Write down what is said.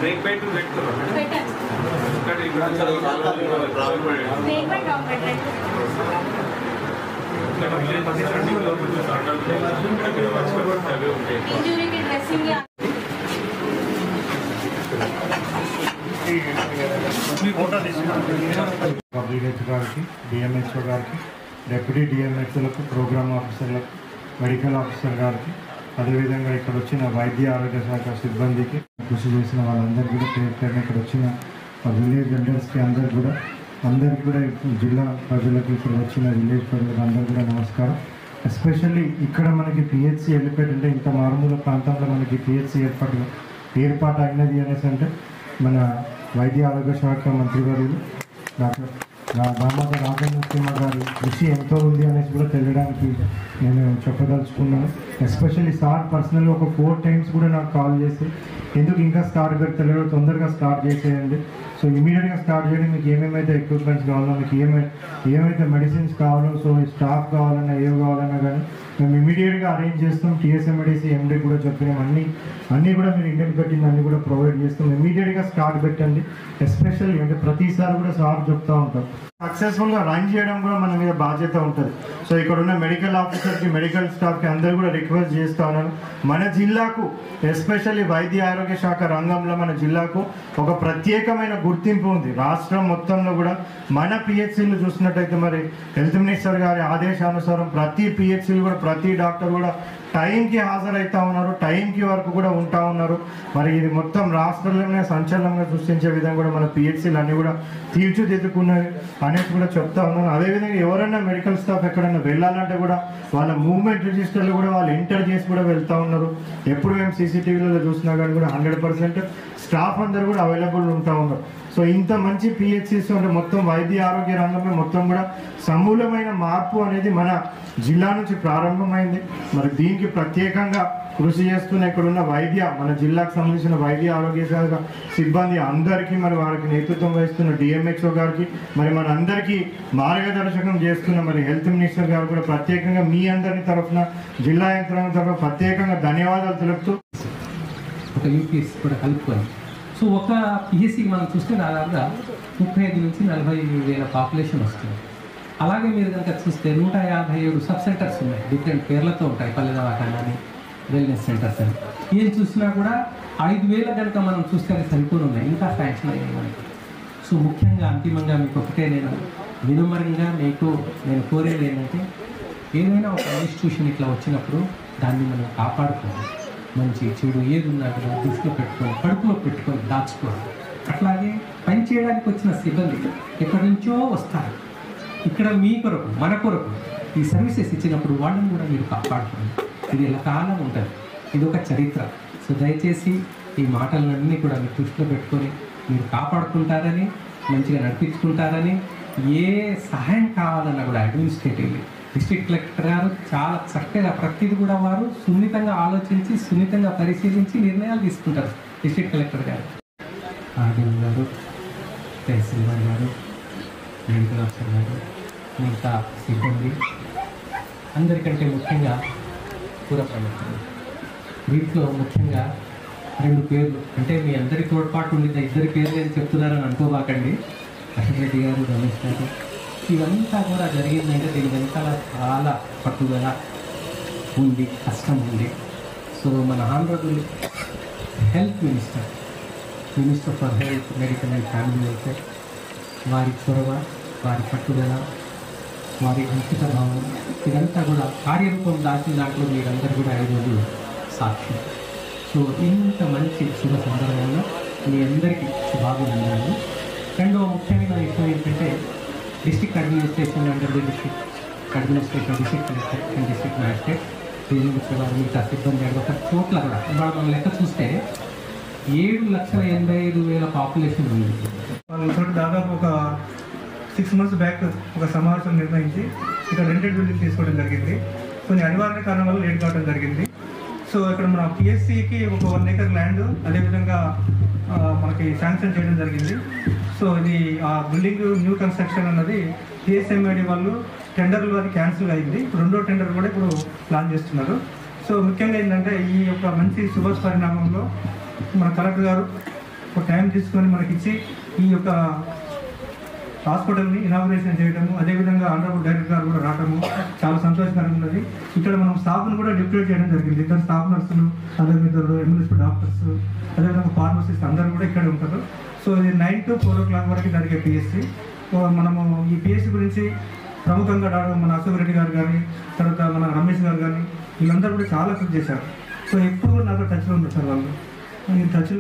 Snake bite to get DMHO గారికి, deputy డిఎంహెచ్లకు, programme ఆఫీసర్లకు, medical officer గారికి, అదేవిధంగా ఇక్కడ వచ్చిన వైద్య ఆరోగ్య శాఖ సిబ్బందికి, కృషి చేసిన వాళ్ళందరికీ కూడా పేరు ఇక్కడ వచ్చిన విలేజ్ లీడర్స్కి అందరికీ కూడా జిల్లా ప్రజలకు ఇక్కడ వచ్చిన విలేజ్ ప్రజలకు అందరికీ కూడా నమస్కారం. ఎస్పెషల్లీ ఇక్కడ మనకి పిహెచ్సి వెళ్ళిపోయి అంటే ఇంత మారుమూల ప్రాంతంలో మనకి పిహెచ్సి ఏర్పాటు అయినది అనేసి అంటే మన వైద్య ఆరోగ్య శాఖ మంత్రివర్యులు డాక్టర్ దామోదర రాజనరసింహ గారి కృషి ఎంతో ఉంది అనేసి కూడా తెలియడానికి నేను చెప్పదలుచుకున్నాను. ఎస్పెషల్లీ సార్ పర్సనల్గా ఒక 4 times కూడా నాకు కాల్ చేసి ఎందుకు ఇంకా స్టార్ట్ పెడతలేదో తొందరగా స్టార్ట్ చేసేయండి, సో ఇమీడియట్గా స్టార్ట్ చేయండి. మీకు ఏమేమైతే ఎక్విప్మెంట్స్ కావాలో, మీకు ఏమైతే మెడిసిన్స్ కావాలో, సో స్టాఫ్ కావాలన్నా ఏవి కావాలన్నా కానీ మేము ఇమీడియట్గా అరేంజ్ చేస్తాం. టీఎస్ఎండిసి ఎండి కూడా చెప్పినాం, అన్నీ కూడా మీరు ఇండియన్ పెట్టింది అన్నీ కూడా ప్రొవైడ్ చేస్తాం. ఇమీడియట్గా స్టార్ట్ పెట్టండి. ఎస్పెషల్లీ అంటే ప్రతిసారి కూడా సార్ చెప్తూ ఉంటాం, సక్సెస్ఫుల్గా రన్ చేయడం కూడా మన మీద బాధ్యత ఉంటుంది. సో ఇక్కడ ఉన్న మెడికల్ ఆఫీసర్కి, మెడికల్ స్టాఫ్కి అందరూ కూడా రిక్వెస్ట్ చేస్తూ ఉన్నాను, మన జిల్లాకు ఎస్పెషల్లీ వైద్య ఆరోగ్య శాఖ రంగంలో మన జిల్లాకు ఒక ప్రత్యేకమైన గుర్తింపు ఉంది. రాష్ట్రం మొత్తంలో కూడా మన పిహెచ్సిలు చూసినట్టయితే మరి హెల్త్ మినిస్టర్ గారి ఆదేశానుసారం ప్రతి పిహెచ్సిలు కూడా ప్రతి డాక్టర్ కూడా టైంకి హాజరవుతూ ఉన్నారు, టైంకి వరకు కూడా ఉంటా ఉన్నారు. మరి ఇది మొత్తం రాష్ట్రంలోనే సంచలనంగా సృష్టించే విధంగా కూడా మన పిహెచ్సిలు అన్నీ కూడా తీర్చిదిద్దుకున్నవి అనేది కూడా చెప్తా ఉన్నాను. అదేవిధంగా ఎవరైనా మెడికల్ స్టాఫ్ ఎక్కడైనా వెళ్ళాలంటే కూడా వాళ్ళ మూవ్మెంట్ రిజిస్టర్లు కూడా వాళ్ళు ఎంటర్ చేసి కూడా వెళ్తూ ఉన్నారు. ఎప్పుడు మేము సీసీటీవీలలో చూసినా కానీ కూడా 100% స్టాఫ్ అందరూ కూడా అవైలబుల్ ఉంటా ఉన్నారు. సో ఇంత మంచి పిహెచ్సిస్ అంటే మొత్తం వైద్య ఆరోగ్య రంగంలో మొత్తం కూడా సమూలమైన మార్పు అనేది మన జిల్లా నుంచి ప్రారంభమైంది. మరి దీనికి ప్రత్యేకంగా కృషి చేస్తున్న ఇక్కడున్న మన జిల్లాకు సంబంధించిన వైద్య ఆరోగ్య శాఖ సిబ్బంది అందరికీ, మరి వారికి నేతృత్వం వహిస్తున్న డిఎంహెచ్ఓ గారికి, మరి మన అందరికీ మార్గదర్శకం చేస్తున్న మరి హెల్త్ మినిస్టర్ గారు కూడా ప్రత్యేకంగా మీ అందరి తరఫున, జిల్లా యంత్రాంగం తరఫున ప్రత్యేకంగా ధన్యవాదాలు తెలుపుతూ ఒక యూపీఎస్ కూడా కలుపుకొని సో ఒక పిహెచ్సికి మనం చూస్తే దాదాపుగా 35 నుంచి 40 వేల పాపులేషన్ వస్తుంది. అలాగే మీరు కనుక చూస్తే 157 సబ్ సెంటర్స్ ఉన్నాయి, డిఫరెంట్ పేర్లతో ఉంటాయి, పల్లె దవాఖానా అని, వెల్నెస్ సెంటర్స్ అని. ఏం చూసినా కూడా 5,000 కనుక మనం చూస్తే అది సరిపోయి ఉన్నాయి, ఇంకా శాంక్షన్ అయ్యాయి మనకి. సో ముఖ్యంగా అంతిమంగా మీకు ఒకటే నేను వినమ్రంగా నేను కోరేది ఏంటంటే, ఏదైనా ఒక ఇన్స్టిట్యూషన్ ఇట్లా వచ్చినప్పుడు దాన్ని మనం కాపాడుకోవాలి. మంచి చెడు ఏది ఉన్నా కూడా దృష్టిలో పెట్టుకొని, కడుపులో పెట్టుకొని దాచుకోవాలి. అట్లాగే పని చేయడానికి వచ్చిన సిబ్బంది ఎక్కడి నుంచో వస్తారు, ఇక్కడ మీ కొరకు మన కొరకు ఈ సర్వీసెస్ ఇచ్చినప్పుడు వాళ్ళని కూడా మీరు కాపాడుకోండి. ఇది ఎల్లకాలం ఉంటుంది, ఇది ఒక చరిత్ర. సో దయచేసి ఈ మాటలన్నీ కూడా మీరు దృష్టిలో పెట్టుకొని మీరు కాపాడుకుంటారని, మంచిగా నడిపించుకుంటారని, ఏ సహాయం కావాలన్నా కూడా అడ్మినిస్ట్రేటివ్లీ డిస్ట్రిక్ట్ కలెక్టర్ గారు చాలా చక్కగా ప్రతిదీ కూడా వారు సున్నితంగా ఆలోచించి, సున్నితంగా పరిశీలించి నిర్ణయాలు తీసుకుంటారు. డిస్ట్రిక్ట్ కలెక్టర్ గారు, ఆర్డీఓ గారు, తహసీల్దార్ గారు, మెడికల్ ఆఫీసర్ గారు, మిగతా సిబ్బంది అందరికంటే ముఖ్యంగా పురప్రముఖులు. వీటిలో ముఖ్యంగా 2 పేర్లు అంటే మీ అందరి తోడ్పాటు ఉండిన 2 పేర్లు నేను చెప్తున్నారని అనుకోబాకండి. అశోక్ రెడ్డి గారు, రమేష్ గారు, ఇవంతా కూడా జరిగిందంటే దీని వెనకాల చాలా పట్టుదల ఉంది, కష్టం ఉంది. సో మన honourable health minister for health, medical and family welfare వారి చొరవ, వారి పట్టుదల, వారి అంకిత భావం ఇదంతా కూడా కార్యరూపం దాచిన దాంట్లో మీరందరూ కూడా 5 రోజులు సాక్షి. సో ఇంత మంచి శుభ సందర్భంలో మీ అందరికీ శుభాభినందనలు. రెండవ ముఖ్యమైన విషయం ఏంటంటే, district administration under the district administration, district collector and district magistrate, మిగతా సిబ్బంది ఒక చోట్ల కూడా ఇవాళ మనం లెక్క చూస్తే 7,85,000 పాపులేషన్ ఉంది. వాళ్ళతో దాదాపు ఒక 6 months బ్యాక్ ఒక సమావేశం నిర్ణయించి ఇక్కడ రెంటెడ్ బిల్డింగ్ తీసుకోవడం జరిగింది. కొన్ని అనివార్య కారణం వల్ల లేట్ కావడం జరిగింది. సో ఇక్కడ మన పిఎస్సికి ఒక 1 acre ల్యాండ్ అదేవిధంగా మనకి శాంక్షన్ చేయడం జరిగింది. సో ఇది ఆ బిల్డింగ్ న్యూ కన్స్ట్రక్షన్ అన్నది టీఎస్ఎంఐడి వాళ్ళు టెండర్లు అది క్యాన్సిల్ అయింది. ఇప్పుడు 2వ టెండర్ కూడా ఇప్పుడు ప్లాన్ చేస్తున్నారు. సో ముఖ్యంగా ఏంటంటే ఈ యొక్క మంచి శుభ పరిణామంలో మన కలెక్టర్ గారు ఒక టైం తీసుకొని మనకిచ్చి ఈ యొక్క హాస్పిటల్ని ఇనాగ్రేషన్ చేయడము, అదేవిధంగా ఆనరబుల్ డైరెక్టర్ గారు కూడా రావడము చాలా సంతోషకరంగా ఉన్నది. ఇక్కడ మనం స్టాఫ్ను కూడా డిప్యూట్ చేయడం జరిగింది. 2 స్టాఫ్ నర్సులు, అదేవిధంగా 2 ఎంఎల్ఎస్ డాక్టర్స్, అదేవిధంగా ఫార్మసిస్ట్ అందరూ కూడా ఇక్కడ ఉంటారు. సో ఇది 9 to 4 o'clock వరకు జరిగే పిఎస్సి. మనము ఈ పిఎస్సి గురించి ప్రముఖంగా మన అశోక్ రెడ్డి గారు కానీ, తర్వాత మన రమేష్ గారు కానీ వీళ్ళందరూ కూడా చాలా కృషి చేశారు. సో ఎప్పుడు కూడా నాతో టచ్లో ఉంటారు వాళ్ళు. టచ్లో